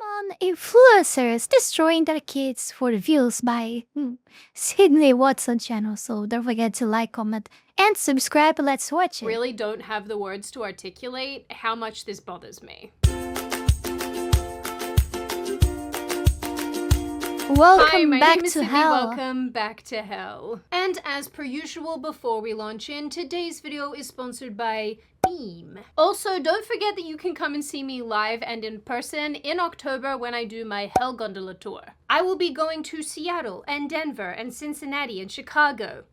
on influencers destroying their kids for views by Sydney Watson channel. So don't forget to like, comment, and subscribe. Let's watch it. Really don't have the words to articulate how much this bothers me. Welcome Hi, my back name is to Sydney. hell. Welcome back to hell. And as per usual, before we launch in, today's video is sponsored by Beam. Also, don't forget that you can come and see me live and in person in October when I do my Hell Gondola tour. I will be going to Seattle and Denver and Cincinnati and Chicago.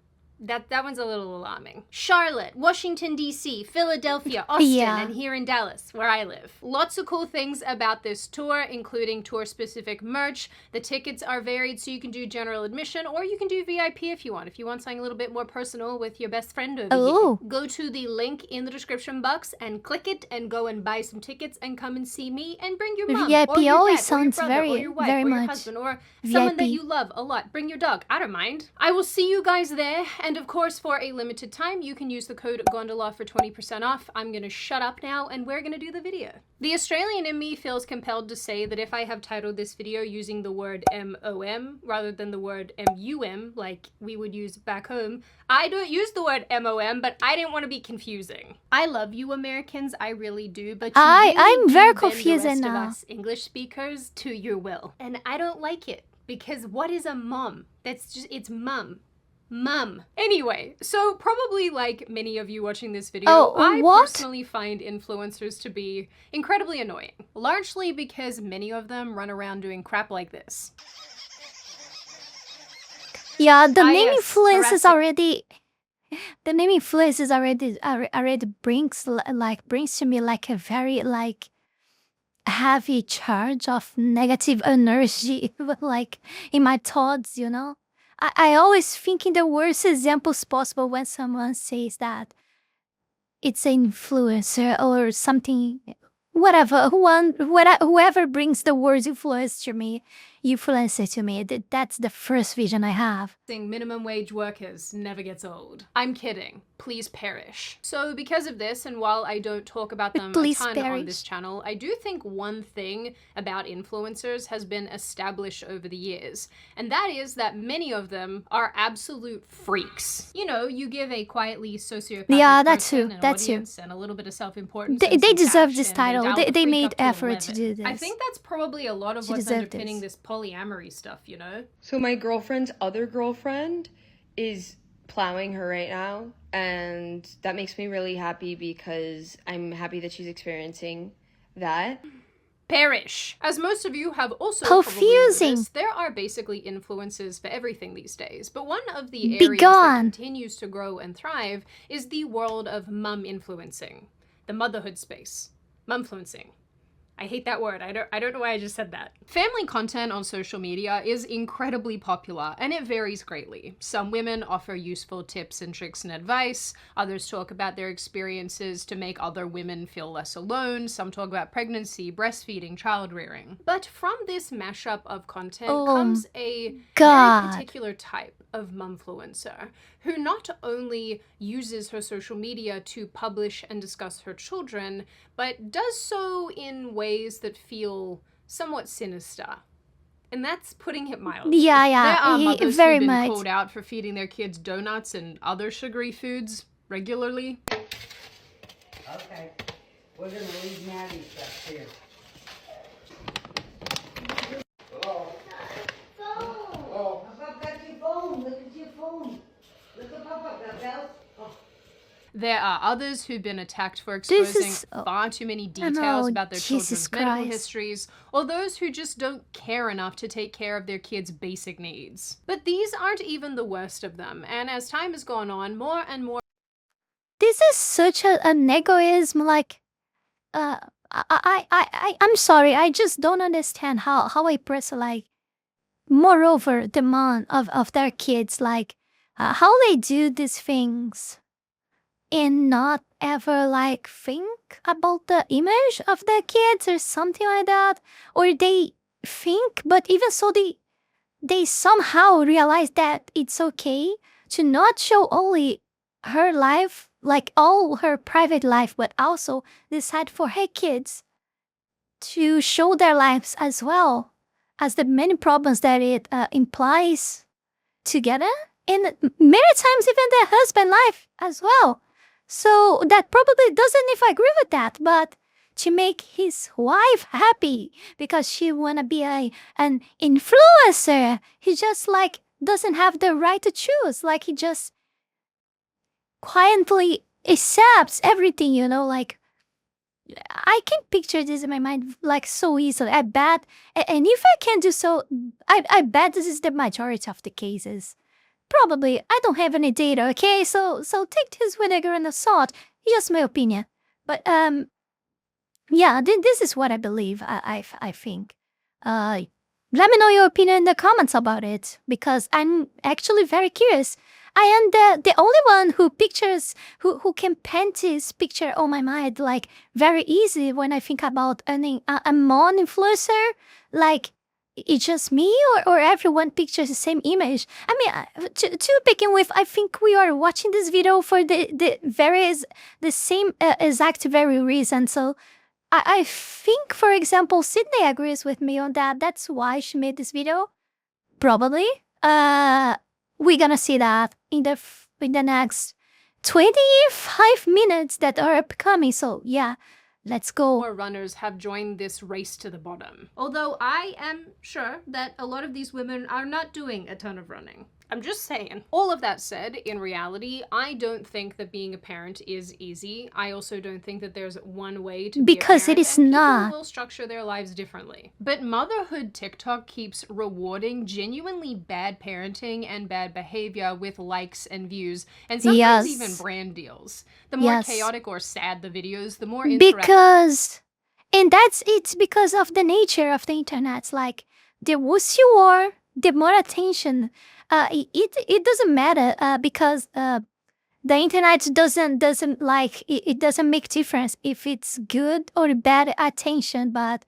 That one's a little alarming. Charlotte, Washington, D.C., Philadelphia, Austin, and here in Dallas, where I live. Lots of cool things about this tour, including tour-specific merch. The tickets are varied, so you can do general admission, or you can do VIP if you want. If you want something a little bit more personal with your best friend over here. Go to the link in the description box and click it and go and buy some tickets and come and see me and bring your mom, VIP or your always dad, sounds or your brother, or your wife, or your much husband, or VIP. someone that you love a lot. Bring your dog. I don't mind. I will see you guys there. And of course, for a limited time, you can use the code GONDOLA for 20% off. I'm gonna shut up now and we're gonna do the video. The Australian in me feels compelled to say that if I have titled this video using the word MOM rather than the word MUM, like we would use back home, I don't use the word MOM, but I didn't want to be confusing. I love you Americans, I really do, but you I'm really very do confused bend the rest now. of us English speakers to your will. And I don't like it, because what is a mom? That's just, it's mum. Mum. Anyway, so probably like many of you watching this video, I personally find influencers to be incredibly annoying. Largely because many of them run around doing crap like this. Yeah, the name influences already. The name influences already brings to me like a very heavy charge of negative energy, like in my thoughts, you know. I always think in the worst examples possible when someone says that it's an influencer or something, whatever, whoever brings the word influencer to me, that's the first vision I have. Minimum wage workers never gets old. I'm kidding. Please perish. So because of this, and while I don't talk about them a ton on this channel, I do think one thing about influencers has been established over the years, and that is that many of them are absolute freaks. You know, you give a quietly sociopathic person an audience and a little bit of self-importance. They deserve this title. They made effort to do this. I think that's probably a lot of what's underpinning this polyamory stuff, you know? So my girlfriend's other girlfriend is plowing her right now, and that makes me really happy because I'm happy that she's experiencing that. Perish. As most of you have also probably noticed, there are basically influences for everything these days, but one of the areas that continues to grow and thrive is the world of mum influencing, the motherhood space. Mumfluencing. I hate that word. I don't know why I just said that. Family content on social media is incredibly popular, and it varies greatly. Some women offer useful tips and tricks and advice. Others talk about their experiences to make other women feel less alone. Some talk about pregnancy, breastfeeding, child rearing. But from this mashup of content comes a very particular type of mumfluencer who not only uses her social media to publish and discuss her children, but does so in ways that feel somewhat sinister. And that's putting it mildly. Yeah, there are mothers who've been called out for feeding their kids donuts and other sugary foods regularly. Okay, we're gonna leave Maddie's stuff here. Hello? Oh. I've got your phone. Look at your phone. Look up that bell. Oh. There are others who've been attacked for exposing far too many details about their children's medical histories, or those who just don't care enough to take care of their kids' basic needs. But these aren't even the worst of them, and as time has gone on, more and more... This is such an egoism, like, I'm sorry, I just don't understand how a person, like, moreover, the mom of their kids, like, how they do these things and not ever like think about the image of their kids or something like that, or they think, but even so they somehow realize that it's okay to not show only her life, like all her private life, but also decide for her kids to show their lives as well as the many problems that it implies together, and many times even their husband life as well. So that probably doesn't if I agree with that, but to make his wife happy because she wanna be an influencer, he just like doesn't have the right to choose. Like he just quietly accepts everything, like I can picture this in my mind like so easily. I bet, and if I can do so, I bet this is the majority of the cases. Probably, I don't have any data, okay? So take this with a grain of salt. Just my opinion. But yeah, this is what I believe. I think. Let me know your opinion in the comments about it because I'm actually very curious. I am the only one who can paint this picture on my mind like very easy when I think about earning a mon influencer. Like it's just me or everyone pictures the same image. I mean, to begin with, I think we are watching this video for the same exact very reason. So I think, for example, Sydney agrees with me on that. That's why she made this video. Probably. We're gonna see that in the next 25 minutes that are upcoming. So yeah, let's go. More runners have joined this race to the bottom. Although I am sure that a lot of these women are not doing a ton of running. I'm just saying. All of that said, in reality, I don't think that being a parent is easy. I also don't think that there's one way to be a parent, it is and not. people will structure their lives differently. But motherhood TikTok keeps rewarding genuinely bad parenting and bad behavior with likes and views, and sometimes even brand deals. The more chaotic or sad the videos, the more interactive. It's because of the nature of the internet. Like, the worse you are, the more attention. It doesn't matter because the internet doesn't like it doesn't make difference if it's good or bad attention, but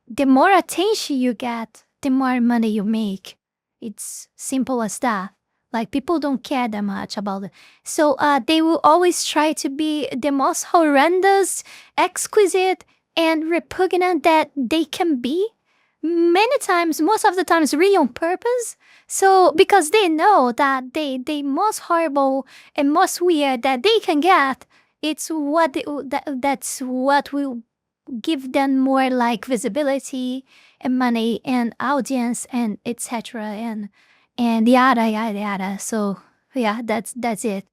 the more attention you get, the more money you make. It's simple as that. Like people don't care that much about it. So they will always try to be the most horrendous, exquisite, and repugnant that they can be. Many times, most of the times, really on purpose. So, because they know that they most horrible and most weird that they can get, it's what that's what will give them more like visibility and money and audience and etc. and yada yada yada. So yeah, that's it.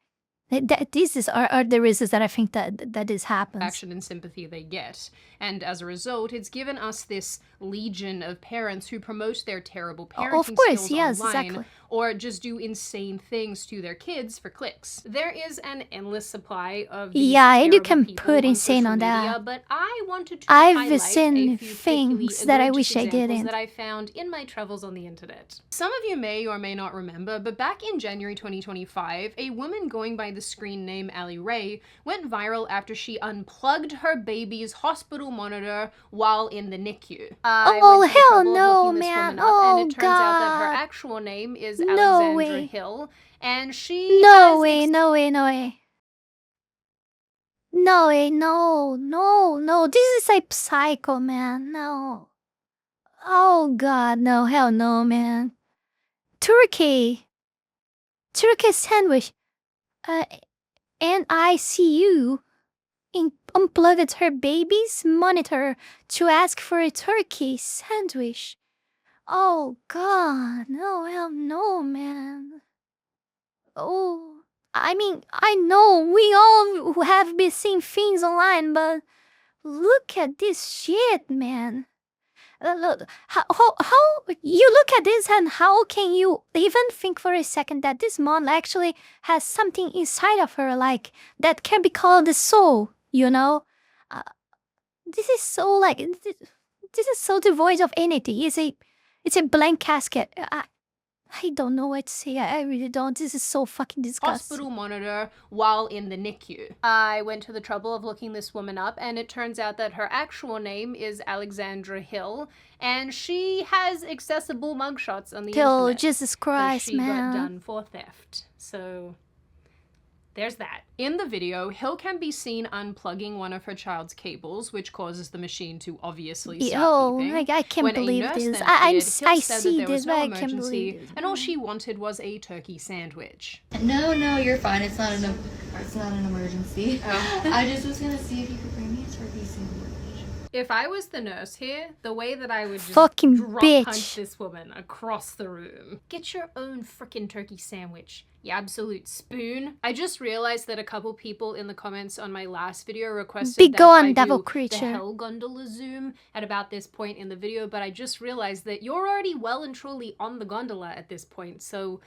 These are the reasons that I think that this happens. Action and sympathy they get. And as a result, it's given us this legion of parents who promote their terrible parenting skills online or just do insane things to their kids for clicks. There is an endless supply of these and you can put insane on media, that. but I wanted to highlight seen a few things that I wish I didn't. that I found in my travels on the internet. Some of you may or may not remember, but back in January 2025, a woman going by the screen name Ali Ray went viral after she unplugged her baby's hospital monitor while in the NICU. Oh hell no, man! Oh and it turns God! out that her actual name is No Alexandra way. Hill, and she No has way! No way! No way! No way! No! No! No! This is a psycho, man! No! Oh God! No! Hell no, man! Turkey sandwich. NICU unplugged her baby's monitor to ask for a turkey sandwich. Oh God, no, hell no, man. Oh, I mean, I know we all have been seeing things online, but look at this shit, man. Look, how you look at this and how can you even think for a second that this mom actually has something inside of her like that can be called the soul, you know? This is so like this is so devoid of anything. It's a blank casket. I don't know what to say. I really don't. This is so fucking disgusting. Hospital monitor while in the NICU. I went to the trouble of looking this woman up, and it turns out that her actual name is Alexandra Hill, and she has accessible mugshots on the internet. Jesus Christ, she man. got done for theft. So there's that. In the video, Hill can be seen unplugging one of her child's cables, which causes the machine to obviously start beeping. Like, I can't when believe a nurse this. Then I Hill see said that there this, was no but I can't emergency, believe this. and all she wanted was a turkey sandwich. No, you're fine. It's not an emergency. Oh. I just was gonna see if you could bring me a turkey sandwich. If I was the nurse here, the way that I would just Fucking drop bitch. punch this woman across the room. Get your own frickin' turkey sandwich, you absolute spoon. I just realized that a couple people in the comments on my last video requested that I devil do creature. the Hell gondola zoom at about this point in the video, but I just realized that you're already well and truly on the gondola at this point, so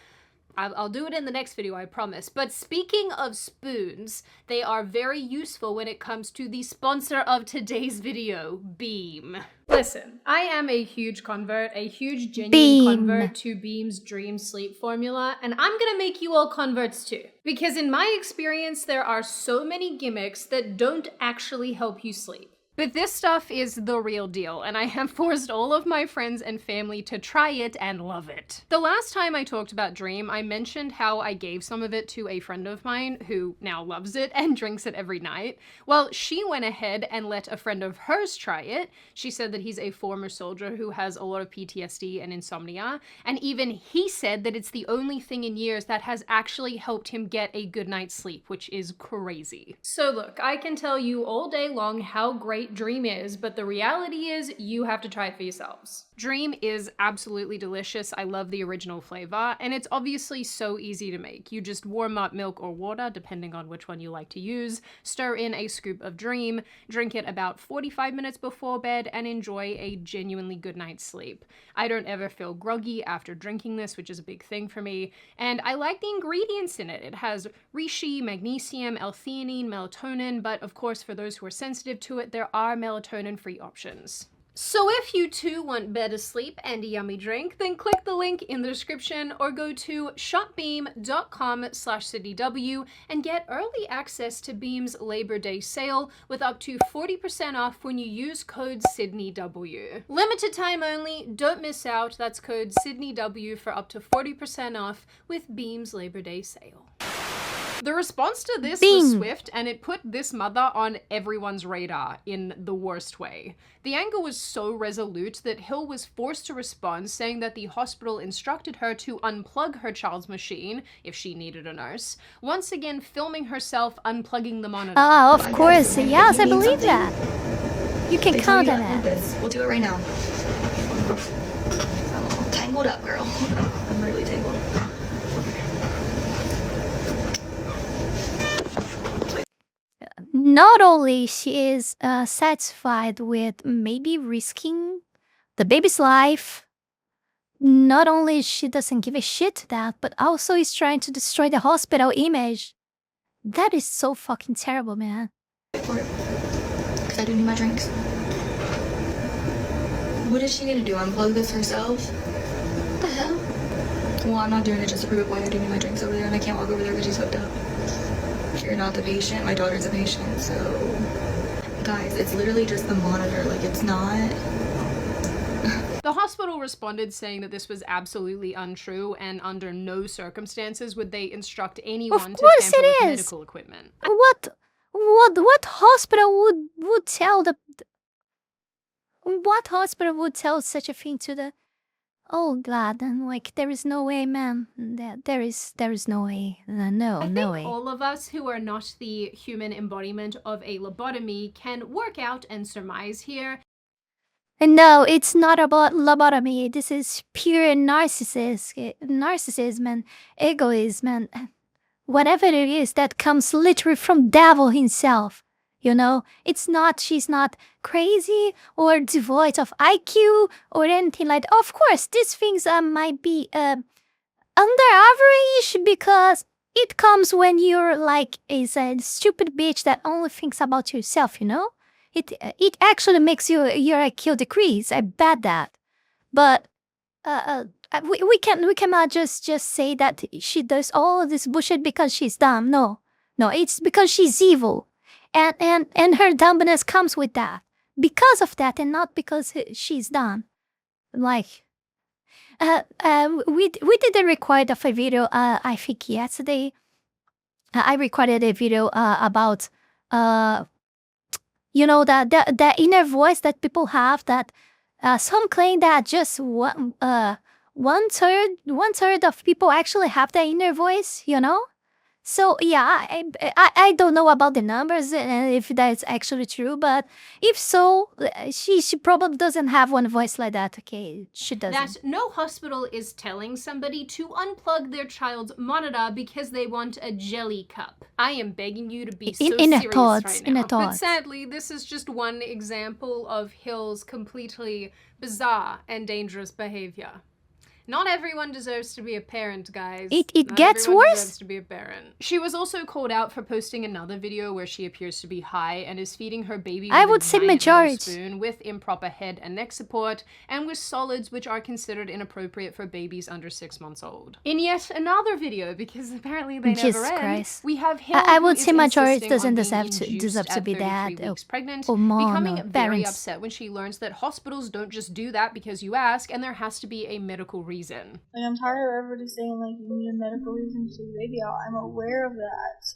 I'll do it in the next video, I promise. But speaking of spoons, they are very useful when it comes to the sponsor of today's video, Beam. Listen, I am a huge convert, a huge genuine convert to Beam's Dream Sleep formula, and I'm gonna make you all converts too. Because in my experience, there are so many gimmicks that don't actually help you sleep. But this stuff is the real deal, and I have forced all of my friends and family to try it and love it. The last time I talked about Dream, I mentioned how I gave some of it to a friend of mine who now loves it and drinks it every night. Well, she went ahead and let a friend of hers try it. She said that he's a former soldier who has a lot of PTSD and insomnia, and even he said that it's the only thing in years that has actually helped him get a good night's sleep, which is crazy. So look, I can tell you all day long how great Dream is, but the reality is you have to try it for yourselves. Dream is absolutely delicious. I love the original flavor, and it's obviously so easy to make. You just warm up milk or water, depending on which one you like to use, stir in a scoop of Dream, drink it about 45 minutes before bed, and enjoy a genuinely good night's sleep. I don't ever feel groggy after drinking this, which is a big thing for me, and I like the ingredients in it. It has reishi, magnesium, L-theanine, melatonin, but of course for those who are sensitive to it, there are melatonin-free options. So if you too want better sleep and a yummy drink, then click the link in the description or go to shopbeam.com/CityW and get early access to Beam's Labor Day sale with up to 40% off when you use code SydneyW. Limited time only, don't miss out. That's code SydneyW for up to 40% off with Beam's Labor Day sale. The response to this was swift, and it put this mother on everyone's radar in the worst way. The anger was so resolute that Hill was forced to respond, saying that the hospital instructed her to unplug her child's machine if she needed a nurse, once again filming herself unplugging the monitor. Oh, of course. Yes, I believe that. You can count on that. We'll do it right now. I'm all tangled up, girl. I'm really tangled up. Not only she is satisfied with maybe risking the baby's life, not only she doesn't give a shit to that, but also is trying to destroy the hospital image. That is so fucking terrible, man. Because I do need my drinks. What does she need to do? Unplug this herself? What the hell? Well, I'm not doing it just to prove a point. I do need my drinks over there, and I can't walk over there because she's hooked up. You're not the patient. My daughter's a patient, so... Guys, it's literally just the monitor. Like, it's not... The hospital responded saying that this was absolutely untrue, and under no circumstances would they instruct anyone to tamper with medical equipment. What hospital would tell the... What hospital would tell such a thing to the... Oh God, and like, there is no way, man. There is no way. No way. I think all of us who are not the human embodiment of a lobotomy can work out and surmise here. And no, it's not about lobotomy. This is pure narcissism and egoism and whatever it is that comes literally from devil himself. You know, she's not crazy or devoid of IQ or anything like that. Of course, these things might be under average because it comes when you're like a stupid bitch that only thinks about yourself, you know? It actually makes your IQ decrease. I bet that. But we cannot just say that she does all this bullshit because she's dumb. No, it's because she's evil. And her dumbness comes with that. Because of that, and not because she's dumb. Like, we did a record of a video, I think yesterday, I recorded a video about the inner voice that people have, that some claim that just one third of people actually have the inner voice, So yeah, I don't know about the numbers and if that's actually true, but if so, she probably doesn't have one voice like that. Okay, she doesn't. That no hospital is telling somebody to unplug their child's monitor because they want a jelly cup. I am begging you to be serious right now. But sadly, this is just one example of Hill's completely bizarre and dangerous behavior. Not everyone deserves to be a parent, guys. It gets worse. Deserves to be a parent. She was also called out for posting another video where she appears to be high and is feeding her baby with I would say majority spoon with improper head and neck support and with solids which are considered inappropriate for babies under 6 months old. In yet another video, because apparently they never end, we have Hill. I would say majority doesn't deserve to be that pregnant, or becoming very upset when she learns that hospitals don't just do that because you ask, and there has to be a medical reason. Like, I'm tired of everybody saying, like, you need a medical reason to take the baby out. I'm aware of that.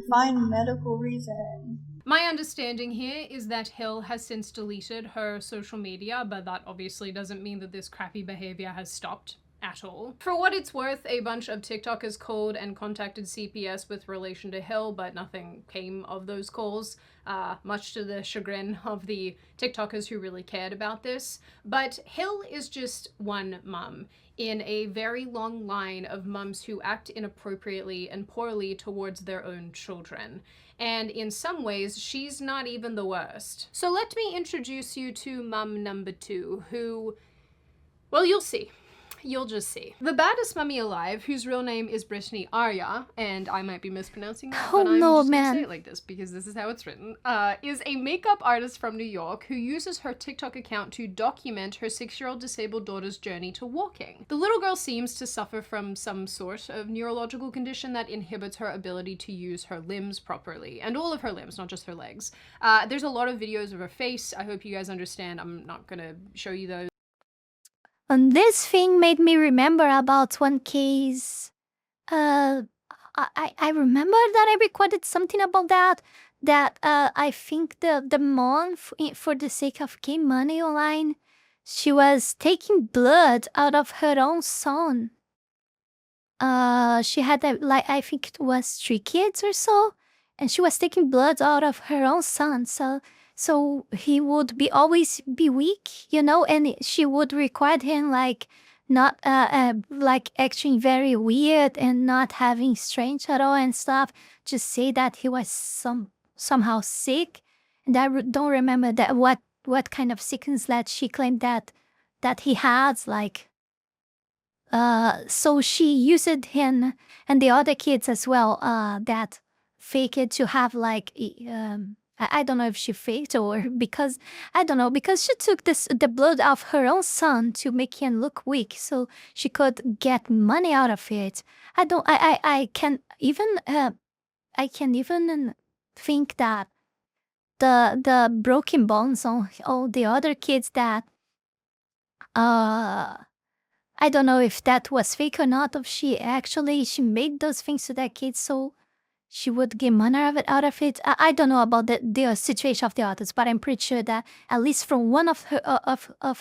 Define medical reason. My understanding here is that Hill has since deleted her social media, but that obviously doesn't mean that this crappy behavior has stopped at all. For what it's worth, a bunch of TikTokers called and contacted CPS with relation to Hill, but nothing came of those calls, much to the chagrin of the TikTokers who really cared about this. But Hill is just one mum in a very long line of mums who act inappropriately and poorly towards their own children. And in some ways, she's not even the worst. So let me introduce you to mum number 2, who, well, you'll see. You'll just see. The baddest mummy alive, whose real name is Brittany Arya, and I might be mispronouncing that, but I'm just gonna say it like this because this is how it's written, is a makeup artist from New York who uses her TikTok account to document her 6-year-old disabled daughter's journey to walking. The little girl seems to suffer from some sort of neurological condition that inhibits her ability to use her limbs properly, and all of her limbs, not just her legs. There's a lot of videos of her face. I hope you guys understand. I'm not gonna show you those. And this thing made me remember about one case. I remember that I recorded something about that. I think the mom, for the sake of getting money online, she was taking blood out of her own son. She had I think it was 3 kids or so, and she was taking blood out of her own son. So he would always be weak, and she would record him not acting very weird and not having strength at all and stuff. Just say that he was somehow sick, and I don't remember that what kind of sickness that she claimed that he had. So she used him and the other kids as well. That faked to have I don't know if she faked or because she took the blood of her own son to make him look weak so she could get money out of it. I can even think that the broken bones on all the other kids that I don't know if that was fake or not, if she made those things to that kid so she would get money out of it. I don't know about the situation of the others, but I'm pretty sure that at least from one of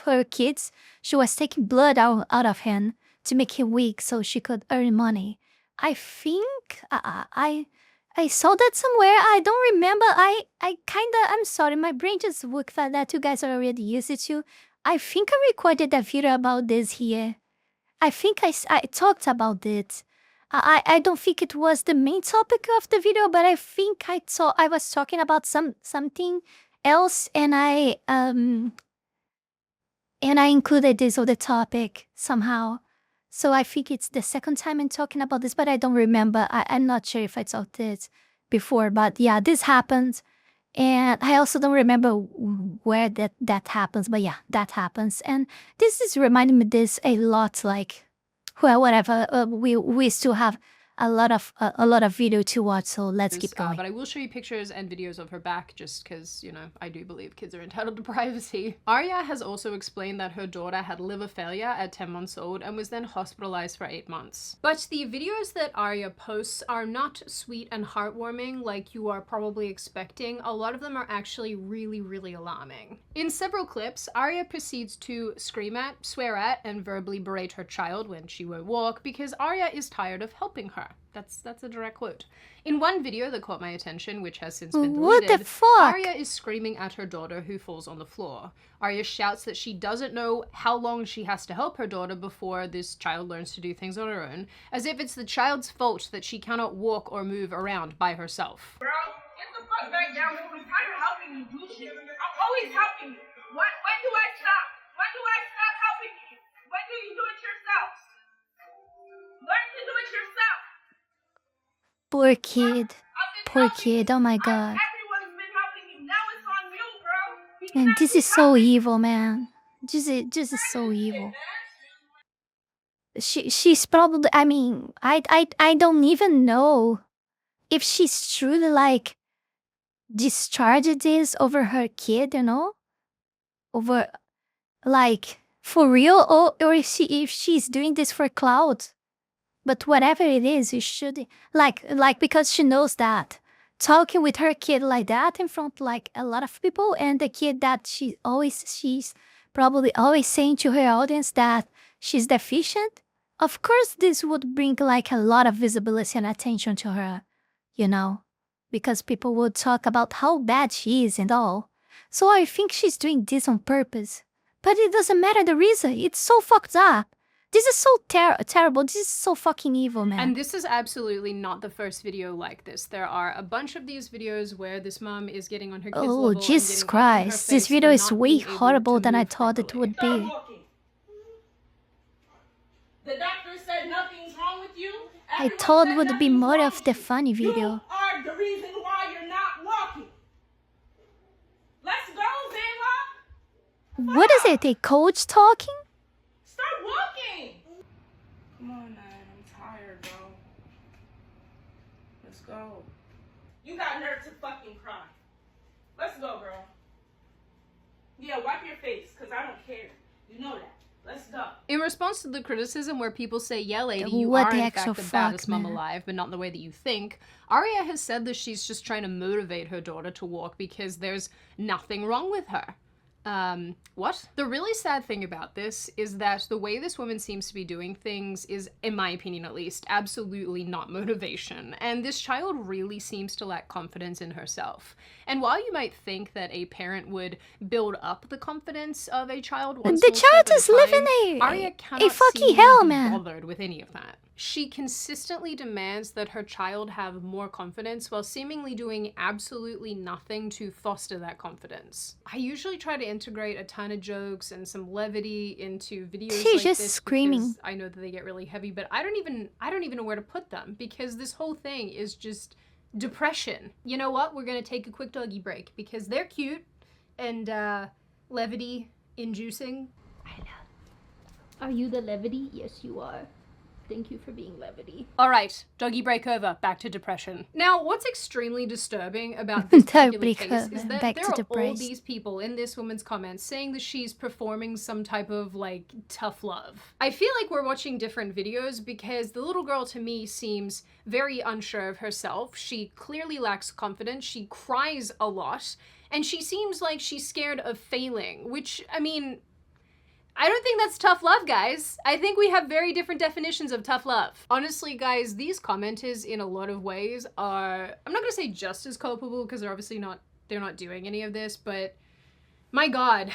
her kids, she was taking blood out of him to make him weak so she could earn money. I think I saw that somewhere. I don't remember. I'm sorry, my brain just worked like that. You guys are already used to. I think I recorded a video about this here. I think I talked about it. I don't think it was the main topic of the video, but I think I was talking about something else, and I included this on the topic somehow. So I think it's the second time I'm talking about this, but I don't remember. I'm not sure if I talked it before, but yeah, this happened, and I also don't remember where that happens, but yeah, that happens, and this is reminding me this a lot, well, whatever. We still have a lot of video to watch, so let's keep going. But I will show you pictures and videos of her back just because, you know, I do believe kids are entitled to privacy. Arya has also explained that her daughter had liver failure at 10 months old and was then hospitalized for 8 months. But the videos that Arya posts are not sweet and heartwarming like you are probably expecting. A lot of them are actually really, really alarming. In several clips, Arya proceeds to scream at, swear at, and verbally berate her child when she won't walk because Arya is tired of helping her. That's a direct quote. In one video that caught my attention, which has since been deleted, what the fuck? Arya is screaming at her daughter who falls on the floor. Arya shouts that she doesn't know how long she has to help her daughter before this child learns to do things on her own, as if it's the child's fault that she cannot walk or move around by herself. Bro, get the fuck back down. I'm tired of helping you do shit. I'm always helping you. When do I stop? When do I stop helping you? When do you do it yourself? Learn to do it yourself. Poor kid, oh my god. Everyone's been helping you. Now it's on you, bro. And this is so evil, man. This is so evil. She's probably, I mean, I don't even know if she's truly like discharged this over her kid, you know? Over, like, for real, or if she's doing this for clout. But whatever it is, you should, like because she knows that talking with her kid like that in front like a lot of people, and the kid that she's probably always saying to her audience that she's deficient, of course this would bring like a lot of visibility and attention to her, you know, because people would talk about how bad she is and all. So I think she's doing this on purpose. But it doesn't matter the reason, it's so fucked up. This is so terrible. This is so fucking evil, man. And this is absolutely not the first video like this. There are a bunch of these videos where this mom is getting on her kids' level. Oh, Jesus Christ. This video is way horrible than I thought it would be. The doctor said nothing's wrong with you. I thought it would be more of the funny video. You are the reason why you're not walking. Let's go, Zayla. What is it? A coach talking? Start walking. Come on, man. I'm tired, bro. Let's go. You got nerve to fucking cry. Let's go, girl. Yeah, wipe your face, because I don't care. You know that. Let's go. In response to the criticism where people say, yeah, lady, you are in fact the baddest mom alive, but not the way that you think, Arya has said that she's just trying to motivate her daughter to walk because there's nothing wrong with her. What? The really sad thing about this is that the way this woman seems to be doing things is, in my opinion at least, absolutely not motivation. And this child really seems to lack confidence in herself. And while you might think that a parent would build up the confidence of a child once the child is living Arya cannot a fucking seem hell, to be man. bothered with any of that. She consistently demands that her child have more confidence while seemingly doing absolutely nothing to foster that confidence. I usually try to integrate a ton of jokes and some levity into videos She's like just this screaming. because I know that they get really heavy, but I don't even know where to put them because this whole thing is just depression. You know what? We're gonna take a quick doggy break because they're cute and levity inducing. I know. Are you the levity? Yes, you are. Thank you for being levity. All right, doggy break over, back to depression. Now, what's extremely disturbing about this particular case is that there are all these people in this woman's comments saying that she's performing some type of, like, tough love. I feel like we're watching different videos because the little girl to me seems very unsure of herself. She clearly lacks confidence. She cries a lot. And she seems like she's scared of failing, which, I mean, I don't think that's tough love, guys. I think we have very different definitions of tough love. Honestly, guys, these commenters in a lot of ways are, I'm not gonna say just as culpable because they're not doing any of this, but my God,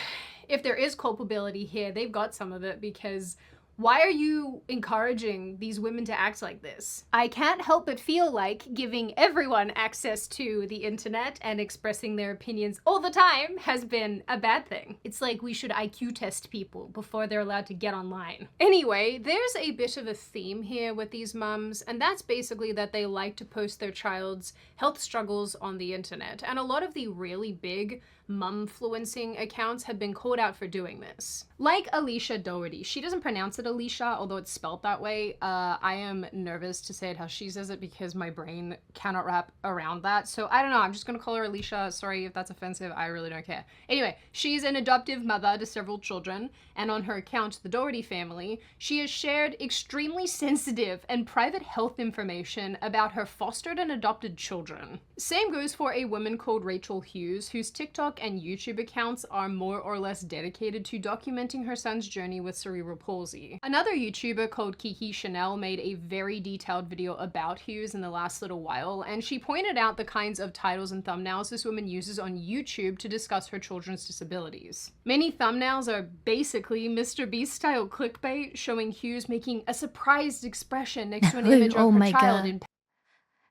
if there is culpability here, they've got some of it because why are you encouraging these women to act like this? I can't help but feel like giving everyone access to the internet and expressing their opinions all the time has been a bad thing. It's like we should IQ test people before they're allowed to get online. Anyway, there's a bit of a theme here with these mums, and that's basically that they like to post their child's health struggles on the internet. And a lot of the really big mumfluencing accounts have been called out for doing this. Like Alicia Doherty. She doesn't pronounce it Alicia, although it's spelled that way. I am nervous to say it how she says it because my brain cannot wrap around that. So I don't know, I'm just gonna call her Alicia. Sorry if that's offensive, I really don't care. Anyway, she's an adoptive mother to several children, and on her account, The Doherty Family, she has shared extremely sensitive and private health information about her fostered and adopted children. Same goes for a woman called Rachel Hughes, whose TikTok and YouTube accounts are more or less dedicated to documenting her son's journey with cerebral palsy. Another YouTuber called Kiki Chanel made a very detailed video about Hughes in the last little while, and she pointed out the kinds of titles and thumbnails this woman uses on YouTube to discuss her children's disabilities. Many thumbnails are basically Mr. Beast style clickbait, showing Hughes making a surprised expression next to an image of her child in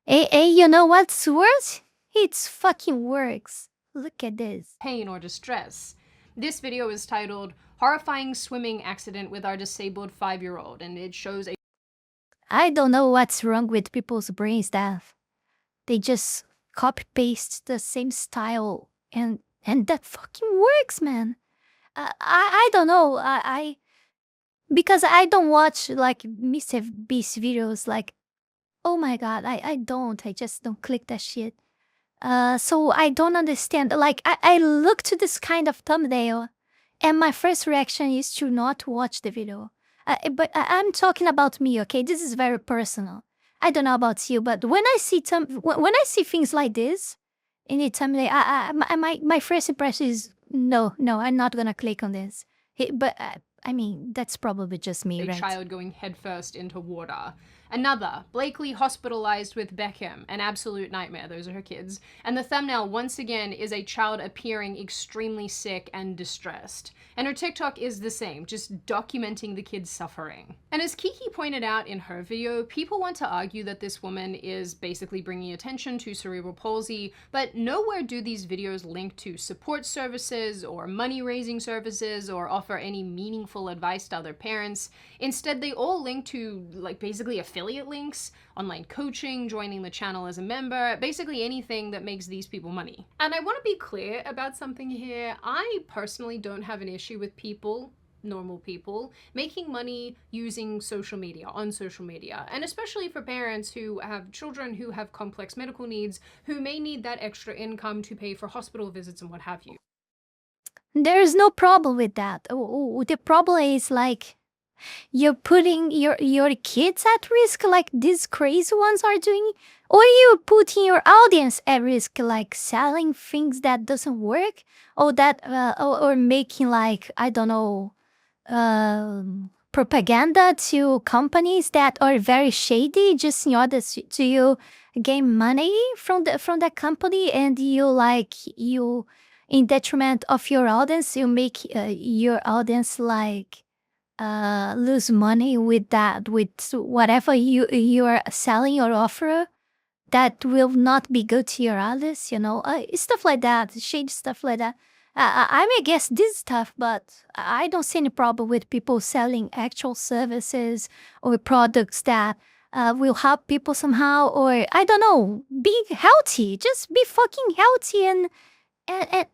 Hey, you know what's worse? It's fucking works. Look at this. pain or distress. This video is titled Horrifying Swimming Accident with Our Disabled 5-Year-Old, and it shows a I don't know what's wrong with people's brains that they just copy paste the same style and that fucking works, man. I don't know. I because I don't watch like Mr. Beast videos. Like, oh my god, I don't. I just don't click that shit. So I don't understand. Like, I look to this kind of thumbnail, and my first reaction is to not watch the video. But I'm talking about me, okay? This is very personal. I don't know about you, but when I see things like this in a thumbnail, my first impression is no, I'm not gonna click on this. But I mean, that's probably just me, right? child going headfirst into water. Another, Blakely hospitalized with Beckham, an absolute nightmare, those are her kids. And the thumbnail, once again, is a child appearing extremely sick and distressed. And her TikTok is the same, just documenting the kid's suffering. And as Kiki pointed out in her video, people want to argue that this woman is basically bringing attention to cerebral palsy, but nowhere do these videos link to support services or money-raising services or offer any meaningful advice to other parents. Instead, they all link to, like, basically affiliate links, online coaching, joining the channel as a member, basically anything that makes these people money. And I want to be clear about something here. I personally don't have an issue with people, normal people, making money using social media, on social media, and especially for parents who have children who have complex medical needs, who may need that extra income to pay for hospital visits and what have you. There's no problem with that. The problem is like you're putting your kids at risk like these crazy ones are doing, or you're putting your audience at risk like selling things that doesn't work, or that or making like, I don't know, propaganda to companies that are very shady just in order to you gain money from that company, and you in detriment of your audience, you make your audience like lose money with that, with whatever you are selling or offer that will not be good to your audience, you know, stuff like that, shady stuff like that. I may guess this stuff, but I don't see any problem with people selling actual services or products that will help people somehow, or I don't know, being healthy. Just be fucking healthy and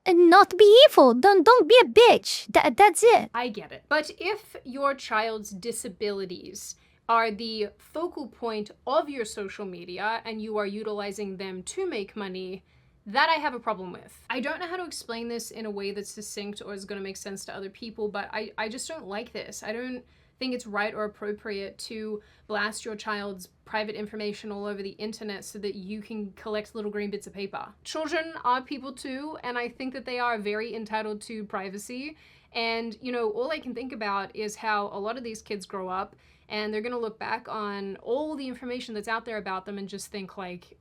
not be evil. Don't be a bitch. That's it. I get it. But if your child's disabilities are the focal point of your social media and you are utilizing them to make money, that I have a problem with. I don't know how to explain this in a way that's succinct or is going to make sense to other people, but I just don't like this. I don't think it's right or appropriate to blast your child's private information all over the internet so that you can collect little green bits of paper. Children are people too, and I think that they are very entitled to privacy. And, you know, all I can think about is how a lot of these kids grow up and they're gonna look back on all the information that's out there about them and just think like,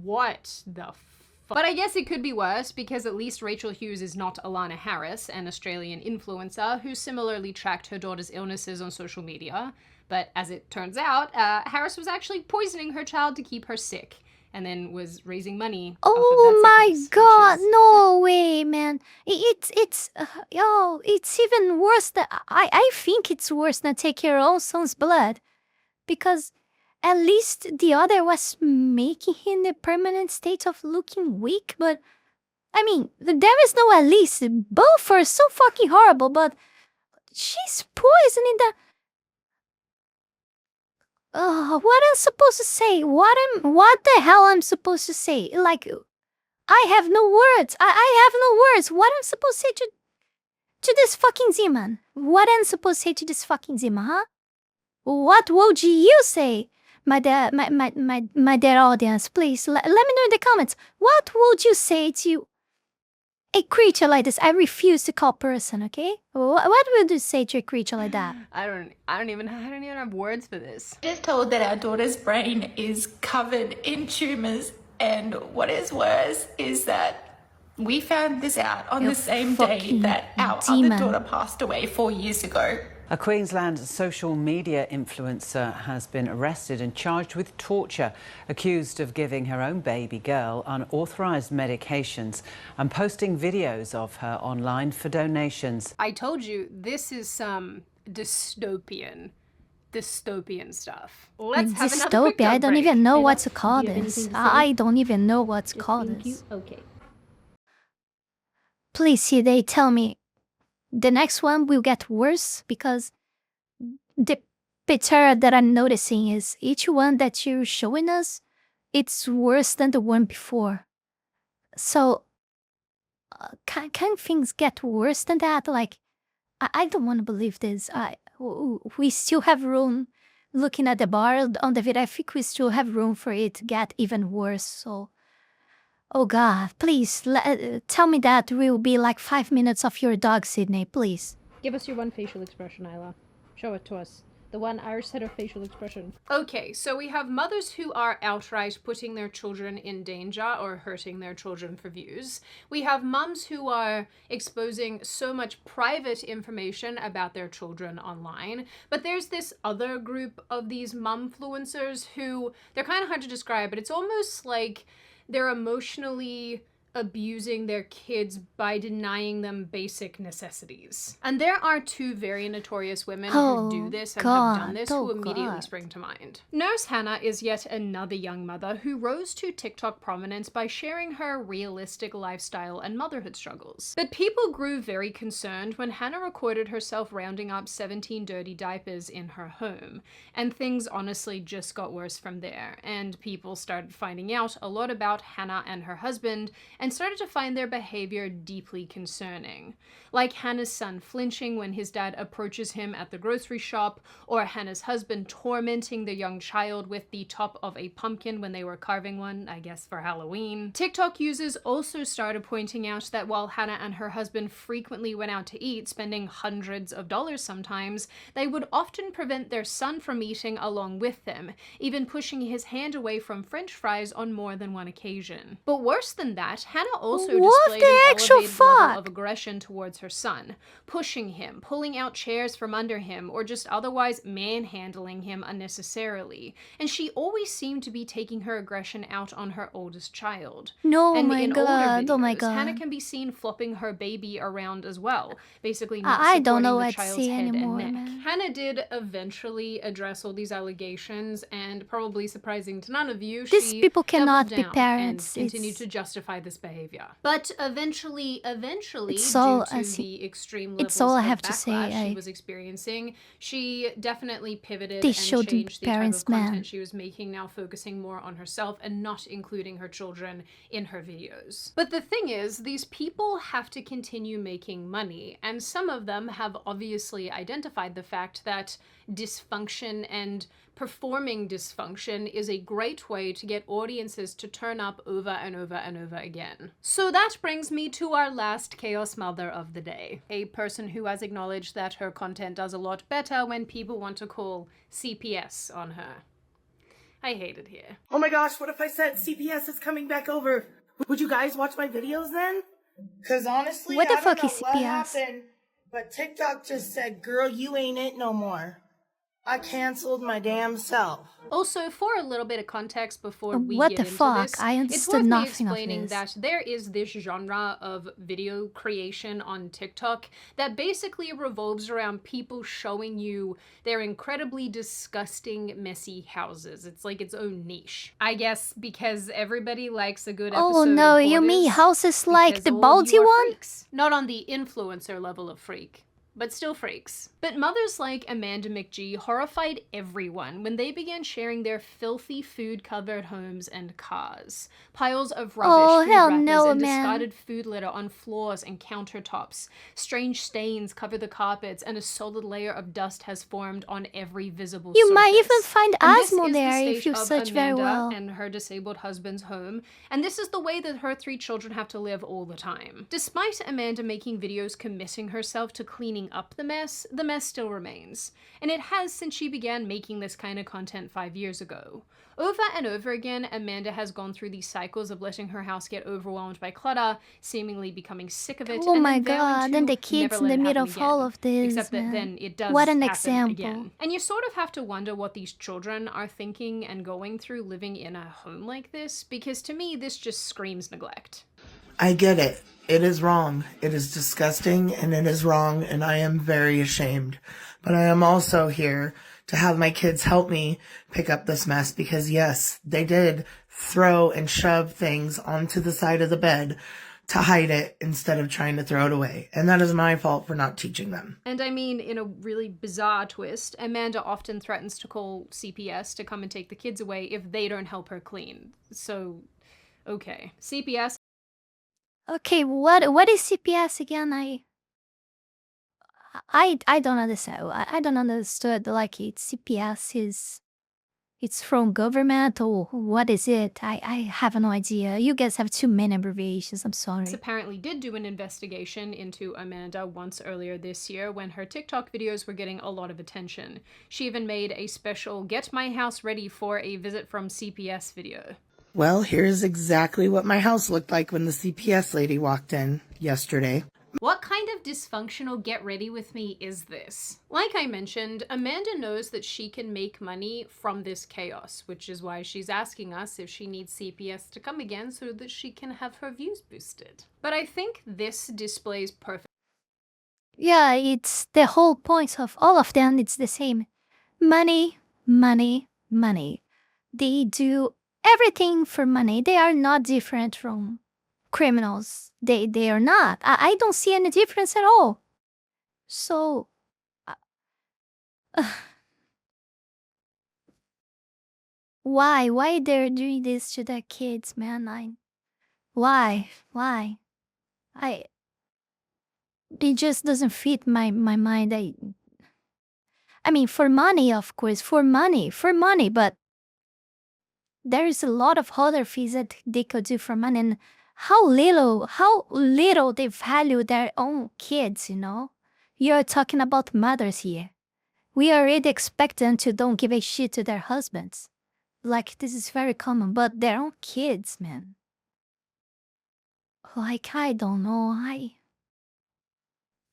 what the fuck? But I guess it could be worse, because at least Rachel Hughes is not Alana Harris, an Australian influencer who similarly tracked her daughter's illnesses on social media. But as it turns out, Harris was actually poisoning her child to keep her sick, and then was raising money. Oh my god, no way, man. It's even worse than, I think it's worse than take your own son's blood, because at least the other was making him in a permanent state of looking weak, but I mean, there is no Alice. Both are so fucking horrible, but she's poisoning the... what I'm supposed to say? What the hell I'm supposed to say? Like, I have no words. I have no words. What I'm supposed to say to this fucking Z-man? What I'm supposed to say to this fucking Z-man, huh? What would you say? My dear audience, please let me know in the comments. What would you say to a creature like this? I refuse to call person, okay? What would you say to a creature like that? I don't even have words for this. Just told that our daughter's brain is covered in tumors, and what is worse is that we found this out on the same day that our other daughter passed away 4 years ago. A Queensland social media influencer has been arrested and charged with torture, accused of giving her own baby girl unauthorised medications and posting videos of her online for donations. I told you, this is some dystopian stuff. Let's have another quick I don't break. even know what to call this. I don't even know what to call this. Okay. Please, see, they tell me the next one will get worse, because the picture that I'm noticing is each one that you're showing us, it's worse than the one before. So, can things get worse than that? Like, I don't want to believe this. We still have room, looking at the bar on the video, I think we still have room for it to get even worse, so... Oh God, please, tell me that will be like 5 minutes of your dog, Sydney, please. Give us your one facial expression, Isla. Show it to us. The one Irish set of facial expression. Okay, so we have mothers who are outright putting their children in danger or hurting their children for views. We have mums who are exposing so much private information about their children online. But there's this other group of these mumfluencers who, they're kind of hard to describe, but it's almost like they're emotionally abusing their kids by denying them basic necessities. And there are two very notorious women who do this and have done this who immediately spring to mind. Nurse Hannah is yet another young mother who rose to TikTok prominence by sharing her realistic lifestyle and motherhood struggles. But people grew very concerned when Hannah recorded herself rounding up 17 dirty diapers in her home, and things honestly just got worse from there, and people started finding out a lot about Hannah and her husband and started to find their behavior deeply concerning. Like Hannah's son flinching when his dad approaches him at the grocery shop, or Hannah's husband tormenting the young child with the top of a pumpkin when they were carving one, I guess for Halloween. TikTok users also started pointing out that while Hannah and her husband frequently went out to eat, spending hundreds of dollars sometimes, they would often prevent their son from eating along with them, even pushing his hand away from French fries on more than one occasion. But worse than that, Hannah also displayed an elevated level of aggression towards her son, pushing him, pulling out chairs from under him, or just otherwise manhandling him unnecessarily. And she always seemed to be taking her aggression out on her oldest child. No, and my in God, older videos, oh my God. Hannah can be seen flopping her baby around as well, basically not I don't know supporting the what to child's see head anymore, and neck. man. Hannah did eventually address all these allegations, and probably surprising to none of you, These she people cannot doubled be down parents. and continued It's- to justify this behavior. But eventually, It's due all- to I see- the extreme it's levels all I of have to say, backlash she I- was experiencing, she definitely pivoted They and showed changed the type parents, of content man. she was making, now focusing more on herself and not including her children in her videos. But the thing is, these people have to continue making money, and some of them have obviously identified the fact that dysfunction and performing dysfunction is a great way to get audiences to turn up over and over and over again. So that brings me to our last chaos mother of the day, a person who has acknowledged that her content does a lot better when people want to call CPS on her. I hate it here. Oh my gosh, what if I said CPS is coming back over? Would you guys watch my videos then? Because honestly, What the I fuck don't is know what CPS? happened, but TikTok just said, girl, you ain't it no more. I canceled my damn self. Also, for a little bit of context before we What get the into fuck? this, I it's understood worth me nothing of explaining this. that there is this genre of video creation on TikTok that basically revolves around people showing you their incredibly disgusting, messy houses. It's like its own niche. I guess because everybody likes a good episode Oh no, of you mean Hoarders, houses like because the all of baldy you are one? freaks. Not on the influencer level of freak, but still freaks. But mothers like Amanda McGee horrified everyone when they began sharing their filthy food-covered homes and cars. Piles of rubbish, Oh, food hell wrappers, no, and man. discarded food litter on floors and countertops. Strange stains cover the carpets, and a solid layer of dust has formed on every visible You surface. might even find And this Asmo is the there state if you of search very Amanda well. and her disabled husband's home, and this is the way that her 3 children have to live all the time. Despite Amanda making videos committing herself to cleaning up the mess still remains. And it has since she began making this kind of content 5 years ago. Over and over again, Amanda has gone through these cycles of letting her house get overwhelmed by clutter, seemingly becoming sick of it, Oh and my then vowing god, to then the kids never in let the it middle happen of all again. of this, Except that man. then it does What an happen example. again. And you sort of have to wonder what these children are thinking and going through living in a home like this, because to me, this just screams neglect. I get it. It is wrong. It is disgusting and it is wrong and I am very ashamed. But I am also here to have my kids help me pick up this mess because yes, they did throw and shove things onto the side of the bed to hide it instead of trying to throw it away. And that is my fault for not teaching them. And I mean, in a really bizarre twist, Amanda often threatens to call CPS to come and take the kids away if they don't help her clean. So, okay. CPS. Okay, what is CPS again? I don't understand. I don't understand. Like CPS is it's from government or what is it? I have no idea. You guys have too many abbreviations. I'm sorry. Apparently did do an investigation into Amanda once earlier this year when her TikTok videos were getting a lot of attention. She even made a special "Get my house ready for a visit from CPS" video. Well, here's exactly what my house looked like when the CPS lady walked in yesterday. What kind of dysfunctional get ready with me is this? Like I mentioned, Amanda knows that she can make money from this chaos, which is why she's asking us if she needs CPS to come again so that she can have her views boosted. But I think this displays perfect. Yeah, it's the whole point of all of them. It's the same. Money, money, money. They do everything for money. They are not different from criminals. They are not. I don't see any difference at all. So why they're doing this to their kids, man? Why it just doesn't fit my mind. I mean, for money, of course, for money, but there is a lot of other things that they could do for money, and how little they value their own kids, you know? You're talking about mothers here. We already expect them to don't give a shit to their husbands. Like, this is very common, but their own kids, man. Like, I don't know,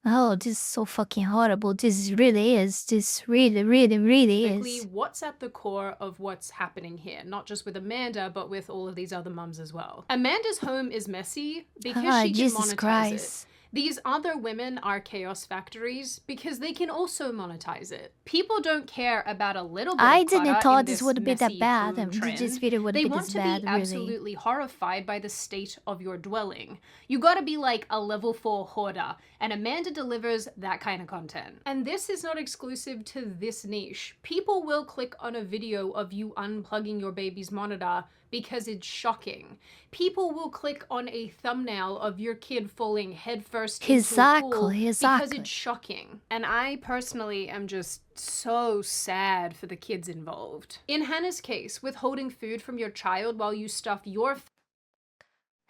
Oh, this is so fucking horrible. This really is. This really is. What's at the core of what's happening here, not just with Amanda, but with all of these other mums as well. Amanda's home is messy because she can Jesus monetize Christ. it. These other women are chaos factories because they can also monetize it. People don't care about a little bit I of clutter didn't thought in this would be that messy bad. home trend. This video would They be want this to bad, be really. absolutely horrified by the state of your dwelling. You gotta be like a level 4 hoarder, and Amanda delivers that kind of content. And this is not exclusive to this niche. People will click on a video of you unplugging your baby's monitor because it's shocking. People will click on a thumbnail of your kid falling headfirst into a pool because it's shocking. And I personally am just so sad for the kids involved. In Hannah's case, withholding food from your child while you stuff your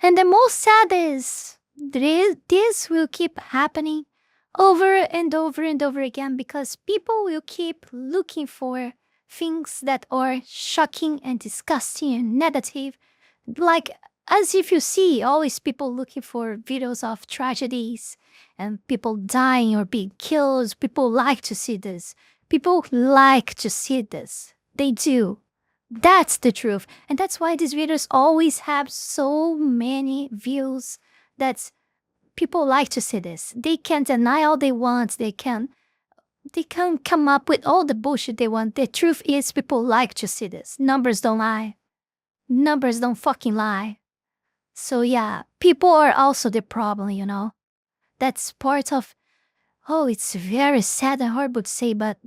And the most sad is this will keep happening over and over and over again because people will keep looking for things that are shocking and disgusting and negative. Like, as if you see always people looking for videos of tragedies and people dying or being killed. People like to see this. People like to see this. They do. That's the truth. And that's why these videos always have so many views. That's people like to see this. They can deny all they want. They can come up with all the bullshit they want. The truth is people like to see this. Numbers don't lie. Numbers don't fucking lie. So yeah, people are also the problem, you know. That's part of, it's very sad and horrible to say, but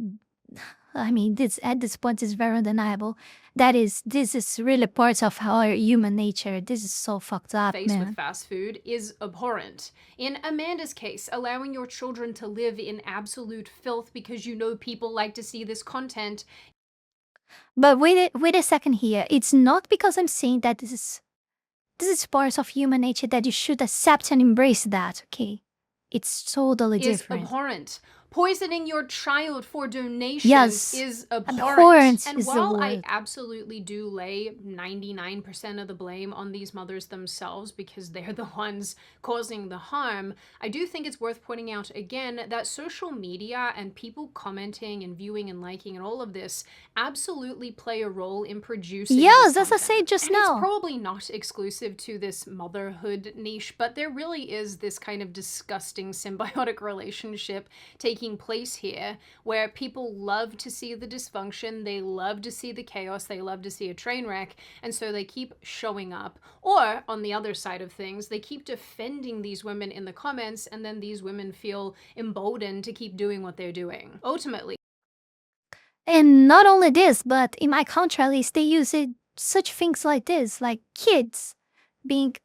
I mean, this at this point is very undeniable. This is really part of our human nature. This is so fucked up, Face man. with fast food is abhorrent. In Amanda's case, allowing your children to live in absolute filth because you know people like to see this content. But wait a second here. It's not because I'm saying that this is part of human nature that you should accept and embrace that, okay? It's totally different. Is abhorrent. Poisoning your child for donations is abhorrent. Abhorrent and is while the I word. absolutely do lay 99% of the blame on these mothers themselves because they're the ones causing the harm, I do think it's worth pointing out again that social media and people commenting and viewing and liking and all of this absolutely play a role in producing Yes, this as I said just and now. It's probably not exclusive to this motherhood niche, but there really is this kind of disgusting symbiotic relationship taking place here where people love to see the dysfunction, they love to see the chaos, they love to see a train wreck, and so they keep showing up. Or on the other side of things, they keep defending these women in the comments, and then these women feel emboldened to keep doing what they're doing. Ultimately. And not only this, but in my country at least, they use it such things like this, like kids being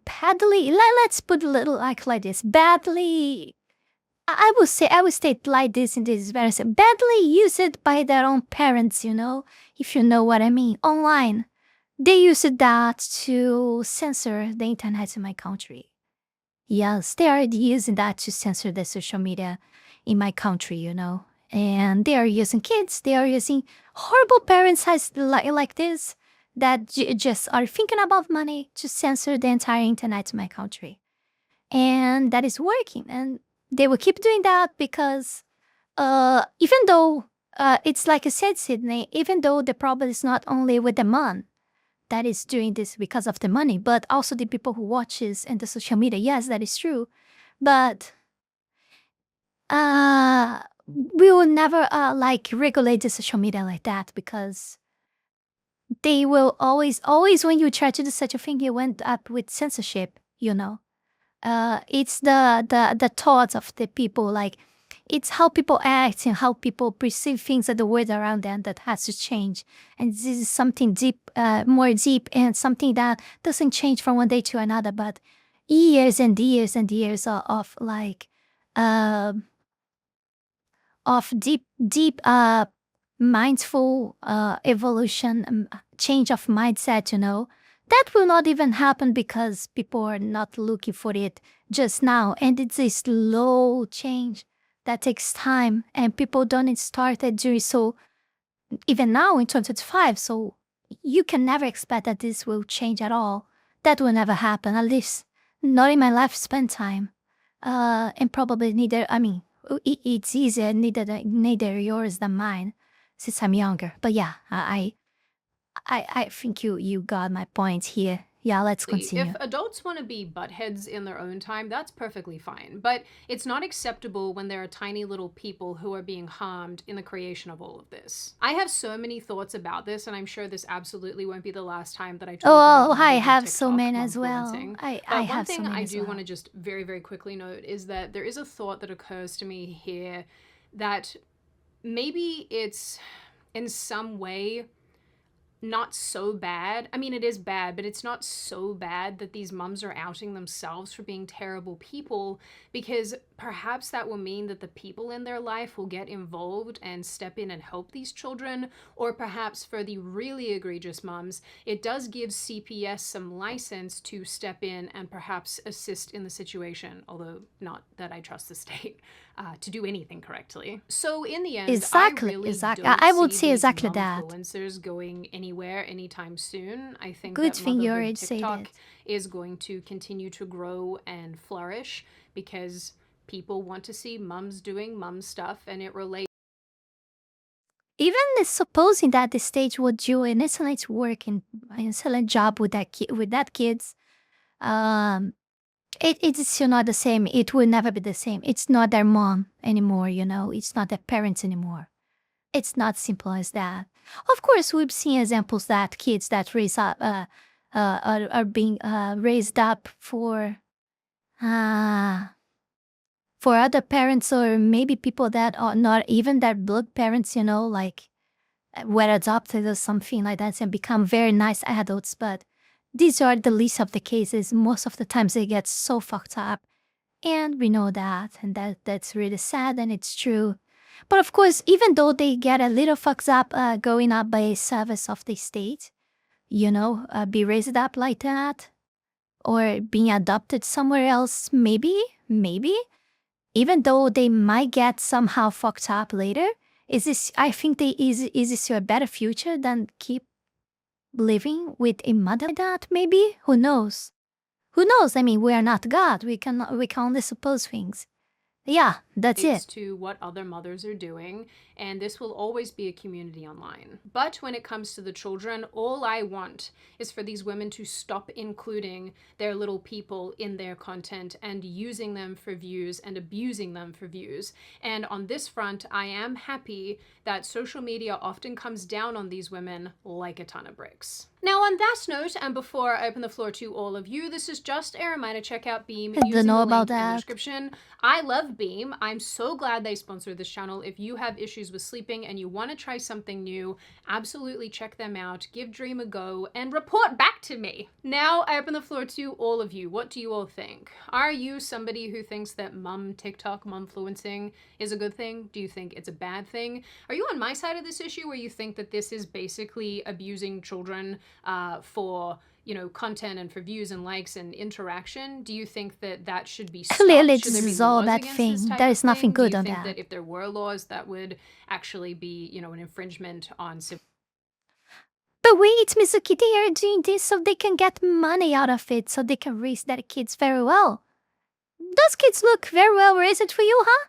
badly, let's put a little like this, badly, I would state like this in this very badly used by their own parents, you know, if you know what I mean, online. They use that to censor the internet in my country. Yes, they are using that to censor the social media in my country, you know. And they are using kids, they are using horrible parents like this that just are thinking about money to censor the entire internet in my country. And that is working. And they will keep doing that because even though, it's like I said, Sydney, even though the problem is not only with the man that is doing this because of the money, but also the people who watches and the social media. Yes, that is true. But we will never regulate the social media like that because they will always when you try to do such a thing, you end up with censorship, you know. It's the thoughts of the people, like it's how people act and how people perceive things at the world around them that has to change. And this is something deep, more deep, and something that doesn't change from one day to another, but years and years and years of deep mindful evolution, change of mindset, you know. That will not even happen because people are not looking for it just now. And it's a slow change that takes time. And people don't start it doing so even now in 2025. So you can never expect that this will change at all. That will never happen, at least not in my lifespan time. And probably neither, I mean, it's easier, neither yours than mine since I'm younger. But yeah, I think you got my point here. Yeah, let's continue. If adults want to be buttheads in their own time, that's perfectly fine. But it's not acceptable when there are tiny little people who are being harmed in the creation of all of this. I have so many thoughts about this, and I'm sure this absolutely won't be the last time that I talk about I have so many as well. I have one so thing many I as do well. want to just very, very quickly note is that there is a thought that occurs to me here that maybe it's in some way not so bad. I mean, it is bad, but it's not so bad that these mums are outing themselves for being terrible people, because perhaps that will mean that the people in their life will get involved and step in and help these children. Or perhaps for the really egregious mums, it does give CPS some license to step in and perhaps assist in the situation, although not that I trust the state to do anything correctly. So in the end, Exactly. I would say exactly that. Influencers going anywhere anytime soon. I think Good that thing you motherhood already said TikTok it. is going to continue to grow and flourish because people want to see mums doing mum stuff, and it relates. Even supposing that the state would do an excellent work and an excellent job with that kids, it's still not the same. It will never be the same. It's not their mom anymore, you know. It's not their parents anymore. It's not simple as that. Of course, we've seen examples that kids that raise up are being raised up for other parents, or maybe people that are not even their blood parents, you know, like were adopted or something like that and become very nice adults. But these are the least of the cases. Most of the times they get so fucked up, and we know that, and that's really sad, and it's true. But of course, even though they get a little fucked up going up by a service of the state, you know, be raised up like that, or being adopted somewhere else, maybe, even though they might get somehow fucked up later, I think is this a better future than keep living with a mother like that, maybe? Who knows? I mean, we are not God. We can only suppose things. Yeah, that's it. To what other mothers are doing, and this will always be a community online. But when it comes to the children, all I want is for these women to stop including their little people in their content and using them for views and abusing them for views. And on this front, I am happy that social media often comes down on these women like a ton of bricks. Now, on that note, and before I open the floor to all of you, this is just a reminder, check out Beam using the link in the description. I love Beam. I'm so glad they sponsor this channel. If you have issues with sleeping and you want to try something new, absolutely check them out, give Dream a go, and report back to me. Now, I open the floor to all of you. What do you all think? Are you somebody who thinks that TikTok, mumfluencing is a good thing? Do you think it's a bad thing? Are you on my side of this issue where you think that this is basically abusing children for, you know, content and for views and likes and interaction? Do you think that should be stopped? Clearly, this is all that thing. There is nothing good on that. Do you think that if there were laws, that would actually be, you know, an infringement on civil? But wait, Mizuki, they are doing this so they can get money out of it, so they can raise their kids very well. Those kids look very well raised for you, huh?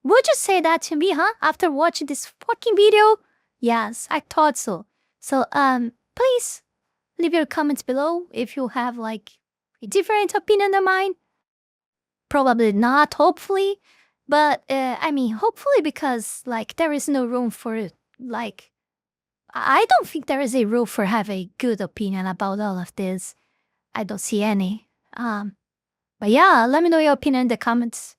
Would you say that to me, huh? After watching this fucking video? Yes, I thought so. So, please leave your comments below if you have like a different opinion than mine. Probably not, hopefully. But, I mean, hopefully, because like there is no room for like, I don't think there is a rule for have a good opinion about all of this. I don't see any. But yeah, let me know your opinion in the comments.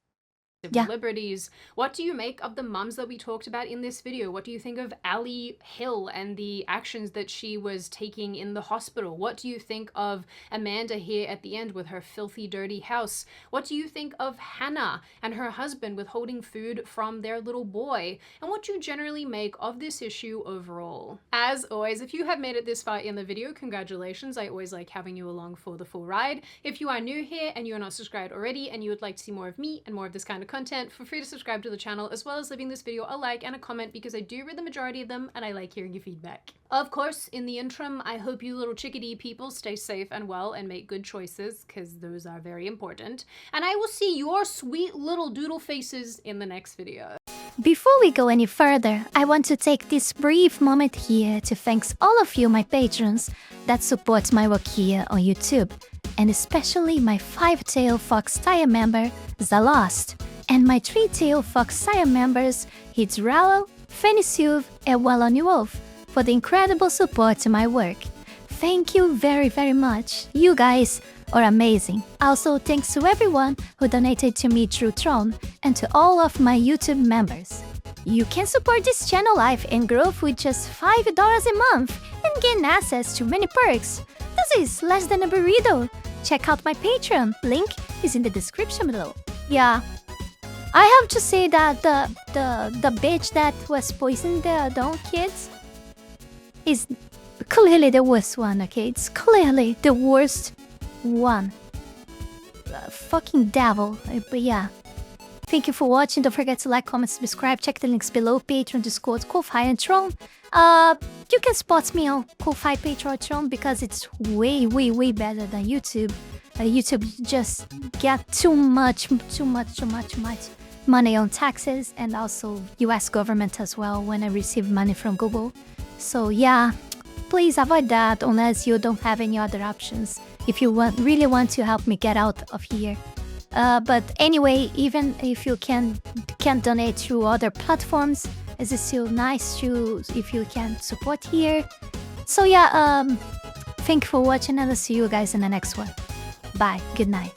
Liberties. What do you make of the mums that we talked about in this video? What do you think of Ali Hill and the actions that she was taking in the hospital? What do you think of Amanda here at the end with her filthy, dirty house? What do you think of Hannah and her husband withholding food from their little boy? And what do you generally make of this issue overall? As always, if you have made it this far in the video, congratulations. I always like having you along for the full ride. If you are new here and you are not subscribed already and you would like to see more of me and more of this kind of content, feel free to subscribe to the channel, as well as leaving this video a like and a comment, because I do read the majority of them and I like hearing your feedback. Of course, in the interim, I hope you little chickadee people stay safe and well and make good choices, because those are very important. And I will see your sweet little doodle faces in the next video. Before we go any further, I want to take this brief moment here to thank all of you, my patrons, that support my work here on YouTube, and especially my 5-tail fox tier member, Zalost, and my 3-tail fox tier members, Heath Rowell, Fenny Sylvy, and Radmuiel, for the incredible support to my work. Thank you very, very much. You guys are amazing. Also, thanks to everyone who donated to me through Tron, and to all of my YouTube members. You can support this channel life and growth with just $5 a month and gain access to many perks. This is less than a burrito. Check out my Patreon, link is in the description below. Yeah, I have to say that the bitch that was poisoning the adult kids is clearly the worst one, okay? It's clearly the worst one. Fucking devil. But yeah. Thank you for watching. Don't forget to like, comment, subscribe. Check the links below. Patreon, Discord, Ko-Fi, and Tron. You can spot me on Ko-Fi, Patreon, Tron, because it's way, way, way better than YouTube. YouTube just get too much money on taxes, and also US government as well when I receive money from Google. So yeah, please avoid that unless you don't have any other options if you really want to help me get out of here. But anyway, even if you can donate through other platforms, it's still nice to if you can support here. So yeah, thank you for watching, and I'll see you guys in the next one. Bye, good night.